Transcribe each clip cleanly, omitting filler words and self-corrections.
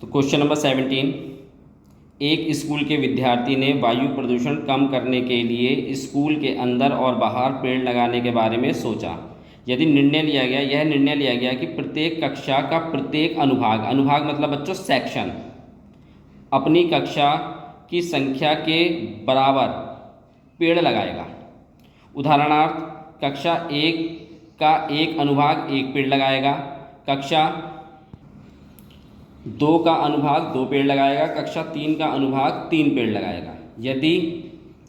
तो question number 17, एक school के विद्यार्थी ने वायु प्रदूषण कम करने के लिए स्कूल के अंदर और बाहर पेड़ लगाने के बारे में सोचा। यदि यह निर्णय लिया गया कि प्रत्येक कक्षा का प्रत्येक अनुभाग मतलब बच्चों सेक्शन, अपनी कक्षा की संख्या के बराबर पेड़ लगाएगा। उदाहरणार्थ, कक्षा 1 का एक अनुभाग 1 पेड़ लगाएगा, कक्षा 2 का अनुभाग 2 पेड़ लगाएगा, कक्षा 3 का अनुभाग 3 पेड़ लगाएगा, यदि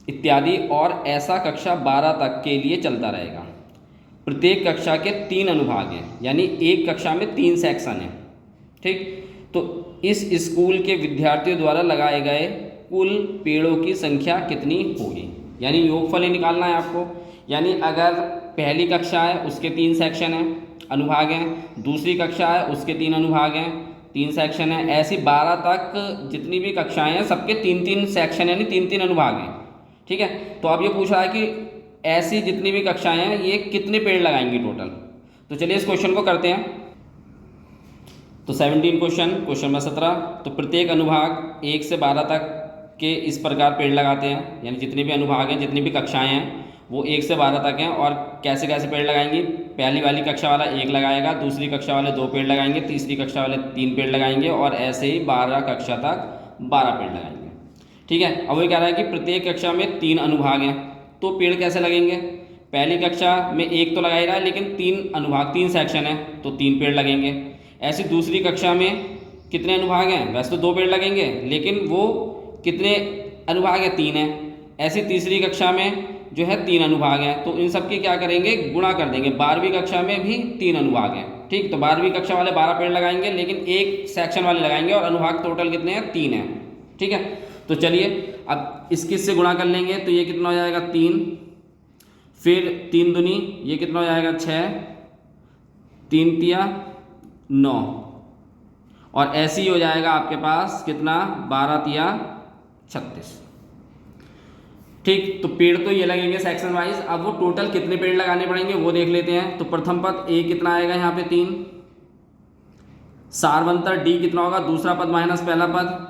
इत्यादि, और ऐसा कक्षा 12 तक के लिए चलता रहेगा। प्रत्येक कक्षा के 3 अनुभाग हैं, यानी एक कक्षा में 3 सेक्शन हैं। ठीक, तो इस स्कूल के विद्यार्थियों द्वारा लगाए गए कुल पेड़ों की संख्या कितनी होगी, यानी योगफल ही निकालना है आपको। यानी अगर पहली कक्षा है उसके 3 सेक्शन हैं, अनुभाग हैं, दूसरी कक्षा है उसके 3 अनुभाग हैं, 3 सेक्शन हैं, ऐसी 12 तक जितनी भी कक्षाएं हैं सबके 3-3 सेक्शन यानी 3-3 अनुभाग हैं। ठीक है, तो अब ये पूछ रहा है कि ऐसी जितनी भी कक्षाएं हैं ये कितने पेड़ लगाएंगी टोटल। तो चलिए इस क्वेश्चन को करते हैं। तो 17 क्वेश्चन नंबर 17, तो प्रत्येक अनुभाग 1 से 12 तक के इस प्रकार पेड़ लगाते हैं, यानी जितने भी अनुभाग हैं, जितनी भी कक्षाएं हैं वो 1 से 12 तक हैं। और कैसे कैसे पेड़ लगाएंगी, पहली वाली कक्षा वाला 1 लगाएगा, दूसरी कक्षा वाले 2 पेड़ लगाएंगे, तीसरी कक्षा वाले 3 पेड़ लगाएंगे, और ऐसे ही 12 कक्षा तक 12 पेड़ लगाएंगे। ठीक है, अब वो कह रहा है कि प्रत्येक कक्षा में 3 अनुभाग हैं, तो पेड़ कैसे लगेंगे। पहली कक्षा में 1 तो लगा ही रहा है, लेकिन 3 अनुभाग 3 सेक्शन है तो 3 पेड़ लगेंगे। ऐसी दूसरी कक्षा में कितने अनुभाग हैं, वैसे तो 2 पेड़ लगेंगे, लेकिन वो कितने अनुभाग है, 3 है। ऐसी तीसरी कक्षा में जो है 3 अनुभाग हैं, तो इन सबके क्या करेंगे, गुणा कर देंगे। 12वीं कक्षा में भी 3 अनुभाग हैं। ठीक, तो 12वीं कक्षा वाले 12 पेड़ लगाएंगे, लेकिन एक सेक्शन वाले लगाएंगे, और अनुभाग टोटल कितने हैं, 3 हैं। ठीक है, तो चलिए अब इससे गुणा कर लेंगे, तो ये कितना हो जाएगा 3, फिर 3 दूनी ये कितना हो जाएगा 6, 3 तिया 9, और ऐसे ही हो जाएगा आपके पास कितना 12 तिया 36। ठीक, तो पेड़ तो ये लगेंगे सेक्शन वाइज। अब वो टोटल कितने पेड़ लगाने पड़ेंगे वो देख लेते हैं। तो प्रथम पद ए कितना आएगा यहाँ पे 3, सारवंतर डी कितना होगा, दूसरा पद माइनस पहला पद,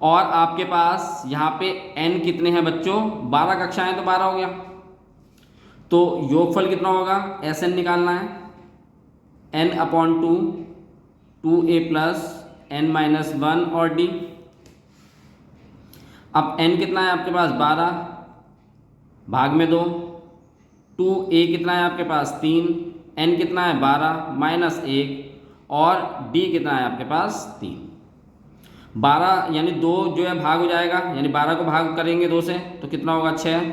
और आपके पास यहाँ पे n कितने हैं बच्चों, 12 कक्षाएं तो 12 हो गया। तो योगफल कितना होगा, Sn निकालना है, n/2, 2a प्लस n-1 और d। अब n कितना है आपके पास 12, भाग में 2, 2a कितना है आपके पास 3, n कितना है 12 माइनस 1, और d कितना है आपके पास 3। 12 यानी 2 जो है भाग हो जाएगा, यानी 12 को भाग करेंगे 2 से तो कितना होगा 6,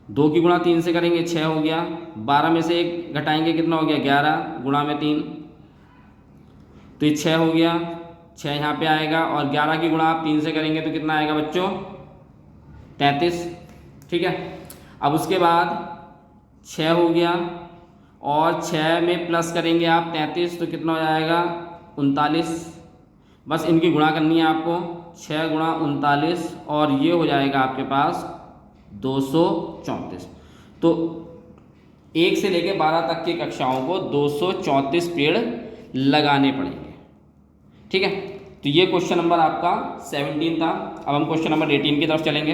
2 की गुणा 3 से करेंगे 6 हो गया, 12 में से 1 घटाएंगे कितना हो गया 11 गुणा में 3, तो ये 6 हो गया, 6 यहाँ पे आएगा, और 11 की गुणा आप 3 से करेंगे तो कितना आएगा बच्चों 33। ठीक है, अब उसके बाद 6 हो गया, और 6 में प्लस करेंगे आप 33 तो कितना हो जाएगा 39। बस इनकी गुणा करनी है आपको, 6 गुणा 39, और ये हो जाएगा आपके पास 234। तो 1 से लेकर 12 तक की कक्षाओं को 234 पेड़ लगाने पड़ेंगे। ठीक है, तो ये क्वेश्चन नंबर आपका 17 था। अब हम क्वेश्चन नंबर 18 की तरफ चलेंगे।